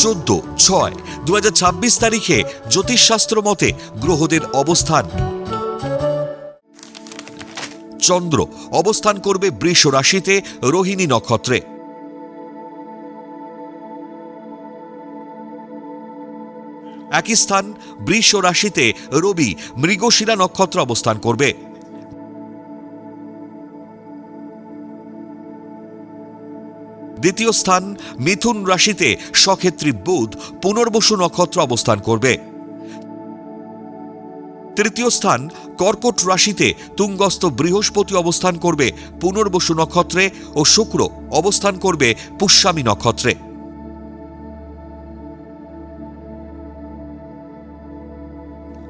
14/6/2026 তারিখে জ্যোতিষশাস্ত্র মতে গ্রহদের অবস্থান। চন্দ্র অবস্থান করবে বৃষ রাশিতে রোহিণী নক্ষত্রে। একই স্থান বৃষ রাশিতে রবি মৃগশিরা নক্ষত্র অবস্থান করবে। দ্বিতীয় স্থান মিথুন রাশিতে সক্ষেত্রী বুধ পুনর্বসু নক্ষত্র অবস্থান করবে। তৃতীয় স্থান কর্কট রাশিতে তুঙ্গস্থ বৃহস্পতি অবস্থান করবে পুনর্বসু নক্ষত্রে ও শুক্র অবস্থান করবে পুষ্যামী নক্ষত্রে।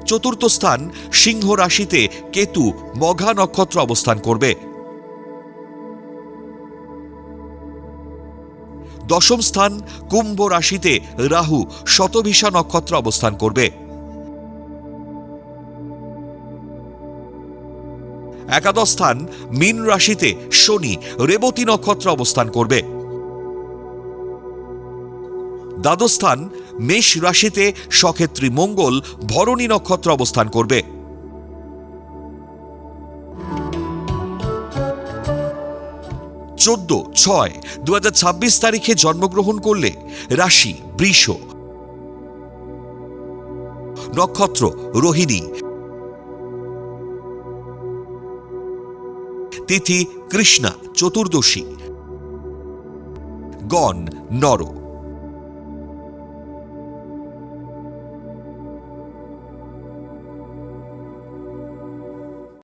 চতুর্থ স্থান সিংহ রাশিতে কেতু মঘা নক্ষত্র অবস্থান করবে। দশম স্থান কুম্ভ রাশিতে রাহু শতভিষা নক্ষত্র অবস্থান করবে। একাদশ স্থান মীন রাশিতে শনি রেবতী নক্ষত্র অবস্থান করবে। দ্বাদশ স্থান মেষ রাশিতে সক্ষেত্রী মঙ্গল ভরণী নক্ষত্র অবস্থান করবে। 14/6/2026 তারিখে জন্মগ্রহণ করলে রাশি বৃষ, নক্ষত্র রোহিণী, তিথি কৃষ্ণা চতুর্দশী, গণ নর।